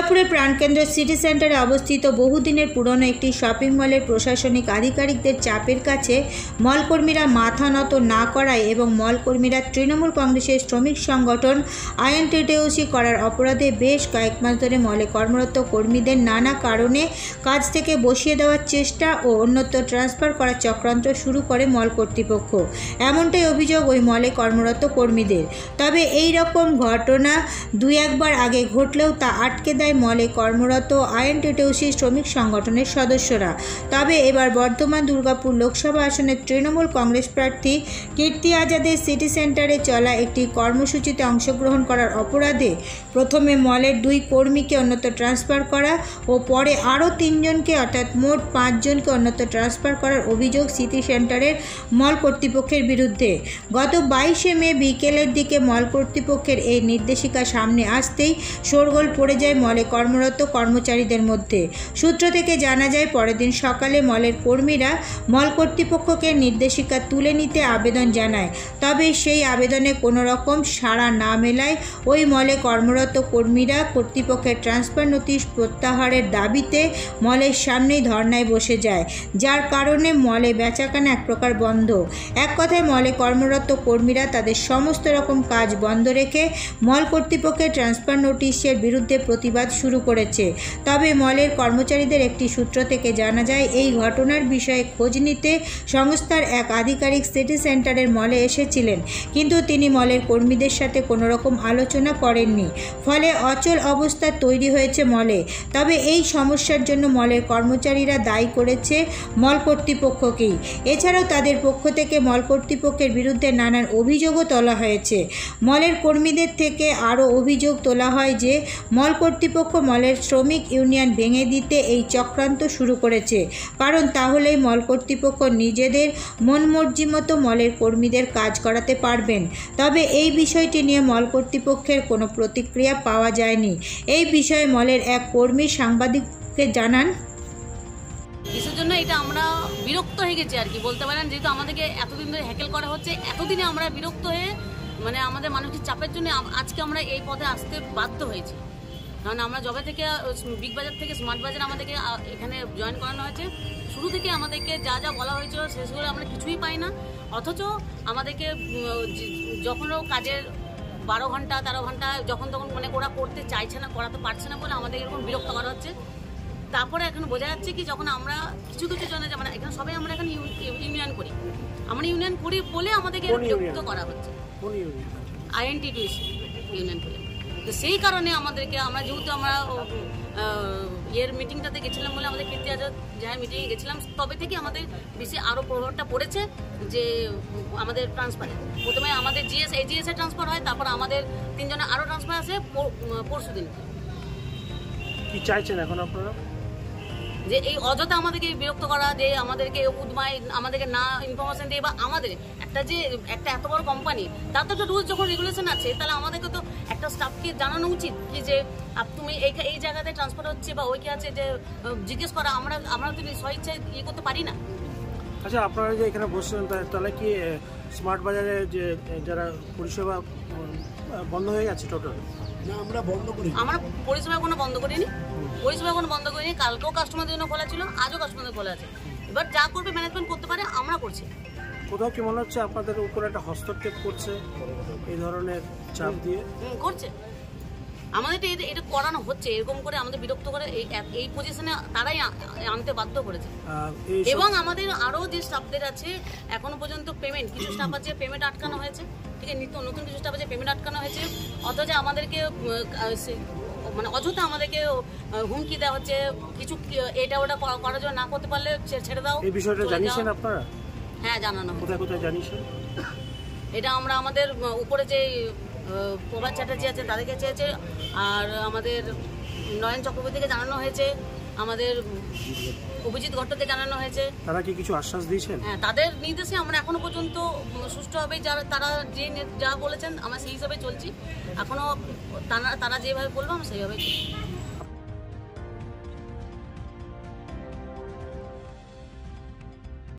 দুর্গাপুরের প্রাণকেন্দ্র সিটি সেন্টারে অবস্থিত বহুদিনের পুরনো একটি শপিং মলের প্রশাসনিক আধিকারিকদের চাপের কাছে মলকর্মীরা মাথা নত না করায় এবং মলকর্মীরা তৃণমূল কংগ্রেসের শ্রমিক সংগঠন আইএনটিটিইউসি করার অপরাধে বেশ কয়েক মাস ধরে মলে কর্মরত কর্মীদের নানা কারণে কাজ থেকে বসিয়ে দেওয়ার চেষ্টা ও অন্যত্র ট্রান্সফার করার চক্রান্ত শুরু করে মল কর্তৃপক্ষ। এমনটাই অভিযোগ ওই মলে কর্মরত কর্মীদের। তবে এই রকম ঘটনা দুই একবার আগে ঘটলেও তা আটকে দেয় মলে কর্মরত আইএনটিটিইউসি শ্রমিক সংগঠনের সদস্যরা। তবে এবার বর্ধমান দুর্গাপুর লোকসভা আসনের তৃণমূল কংগ্রেস প্রার্থী কীর্তি আজাদের সিটি সেন্টারে চলা একটি কর্মসূচিতে অংশগ্রহণ করার অপরাধে প্রথমে মলের 2 কর্মীকে অন্যত্র ট্রান্সফার করা ও পরে আরও 3 জনকে অর্থাৎ মোট 5 জনকে অন্যত্র ট্রান্সফার করার অভিযোগ সিটি সেন্টারের মল কর্তৃপক্ষের বিরুদ্ধে। গত 22শে মে বিকেলের দিকে মল কর্তৃপক্ষের এই নির্দেশিকা সামনে আসতেই শোরগোল পড়ে যায় মলে কর্মরত কর্মচারীদের মধ্যে। সূত্র থেকে জানা যায় পরের দিন সকালে মলের কর্মীরা মল কর্তৃপক্ষকে নির্দেশিকা তুলে নিতে আবেদন জানায়। তবে সেই আবেদনে কোনো রকম সাড়া না মেলায় ওই মলে কর্মরত কর্মীরা কর্তৃপক্ষের ট্রান্সফার নোটিশ প্রত্যাহারের দাবিতে মলের সামনেই ধর্নায় বসে যায়, যার কারণে মলে বেচাকেনা এক প্রকার বন্ধ। এক কথায় মলে কর্মরত কর্মীরা তাদের সমস্ত রকম কাজ বন্ধ রেখে মল কর্তৃপক্ষের ট্রান্সফার নোটিশের বিরুদ্ধে প্রতিবাদ শুরু করেছে। তবে মলের কর্মচারীদের একটি সূত্র থেকে জানা যায় এই ঘটনার বিষয়ে খোঁজ নিতে সংস্থার এক আধিকারিক সিটি সেন্টারের মলে এসেছিলেন, কিন্তু তিনি মলের কর্মীদের সাথে কোনো রকম আলোচনা করেননি, ফলে অচল অবস্থা তৈরি হয়েছে মলে। তবে এই সমস্যার জন্য মলের কর্মচারীরা দায়ী করেছে মল কর্তৃপক্ষকেই। এছাড়াও তাদের পক্ষ থেকে মল কর্তৃপক্ষের বিরুদ্ধে নানান অভিযোগও তোলা হয়েছে। মলের কর্মীদের থেকে আরও অভিযোগ তোলা হয় যে মল কর্তৃপক্ষ মলের শ্রমিক ইউনিয়ন ভেঙে দিতে এই চক্রান্ত শুরু করেছে, কারণ তাহলেই মল কর্তৃপক্ষ নিজেদের মনমর্জি মতো মলের কর্মীদের কাজ করাতে পারবেন। তবে এই বিষয়টি নিয়ে মল কর্তৃপক্ষের কোনো প্রতিক্রিয়া পাওয়া যায়নি। এই বিষয়ে মলের এক কর্মী সাংবাদিককে জানান, কিসের জন্য এটা আমরা বিরক্ত হয়ে গেছি আর কি বলতে পারেন, যেহেতু আমাদেরকে এতদিন ধরে হ্যাকেল করা হচ্ছে, এতদিনে আমরা বিরক্ত হয়ে মানে আমাদের মানসিক চাপের জন্য আজকে আমরা এই পথে আসতে বাধ্য হয়েছি। কারণ আমরা জবে থেকে বিগ বাজার থেকে স্মার্ট বাজার আমাদেরকে এখানে জয়েন করানো হয়েছে, শুরু থেকে আমাদেরকে যা যা বলা হয়েছিল সেগুলো আমরা কিছুই পাই না। অথচ আমাদেরকে যখনও কাজের 12 ঘন্টা 13 ঘন্টা যখন তখন মানে ওরা করতে চাইছে না, করাতে পারছে না বলে আমাদের এরকম বিরক্ত করা হচ্ছে। তারপরে এখন বোঝা যাচ্ছে কি যখন আমরা কিছু জন্য মানে এখানে সবাই আমরা এখন ইউনিয়ন করি, আমরা ইউনিয়ন করি বলে আমাদেরকে বিরক্ত করা হচ্ছে। আইএনটিটিইউসি ইউনিয়ন করি, তো সেই কারণে আমাদেরকে আমরা যেহেতু আমরা এর মিটিংটাতে গেছিলাম বলে আমাদের কীর্তি আজাদ যারা মিটিংয়ে গেছিলাম তবে থেকে আমাদের বেশি আরও প্রভাবটা পড়েছে যে আমাদের ট্রান্সফারে প্রথমে আমাদের এজিএসে ট্রান্সফার হয়, তারপর আমাদের 3 জনের আরও ট্রান্সফার আসে পরশু দিন। কি চাইছেন এখন আপনারা? যে এই অযথা আমাদেরকে বিরক্ত করা, যে আমাদেরকে উদ্মায় আমাদেরকে না ইনফরমেশন দিয়ে, বা আমাদের একটা এত বড় কোম্পানি তার তো একটা রুলস যখন রেগুলেশন আছে, তাহলে আমাদেরকে তো একটা স্টাফকে জানানো উচিত কি যে তুমি এই জায়গাতে ট্রান্সফার হচ্ছে বা ওই কি আছে যে জিজ্ঞেস করা। আমরা তো স্বইচ্ছায় ইয়ে করতে পারি না। আচ্ছা, আপনারা যে এখানে বসছেন তাহলে কি স্মার্ট বাজারে যে যারা পরিষেবা বন্ধ হয়ে গেছে টোটাল? না, আমরা পরিষেবা কোনো বন্ধ করিনি, কালকেও কাস্টমারদের জন্য খোলা ছিল, আজও কাস্টমারদের খোলা আছে। এবার যা করবে ম্যানেজমেন্ট করতে পারে, আমরা করছি। কোথাও কি মনে হচ্ছে আপনাদের উপর একটা হস্তক্ষেপ করছে এই ধরনের চাপ দিয়ে? করছে, আমাদের এটা করানো হচ্ছে, এরকম করে আমাদের বিরক্ত করে এই পজিশনে তারাই আনতে বাধ্য করেছে। এবং আমাদের আরও যে স্টাফদের আছে এখনো পর্যন্ত পেমেন্ট, কিছু স্টাফ আছে পেমেন্ট আটকানো হয়েছে, ঠিক আছে, নতুন কিছু স্টাফ আছে পেমেন্ট আটকানো হয়েছে। অথচ আমাদেরকে মানে অযথা আমাদেরকে হুমকি দেওয়া হচ্ছে, কিছু এটা ওটা করার জন্য না করতে পারলে ছেড়ে দাও। এই বিষয়টা জানিয়েছেন আপনারা? হ্যাঁ, জানানো। কোথায় কোথায় জানিয়েছেন? এটা আমরা আমাদের উপরে যে প্রভাত চ্যাটার্জি আছে তাদেরকে চেয়েছে, আর আমাদের নয়ন চক্রবর্তীকে জানানো হয়েছে, আমাদের অভিজিৎ ঘট্টকে জানানো হয়েছে। তারা কি কিছু আশ্বাস দিয়েছেন? হ্যাঁ, তাদের নির্দেশে আমরা এখনো পর্যন্ত সুষ্ঠুভাবে তারা যা বলেছেন আমরা সেই হিসাবে চলছি। এখনো তারা যেভাবে বলবো আমরা সেইভাবে চলছি।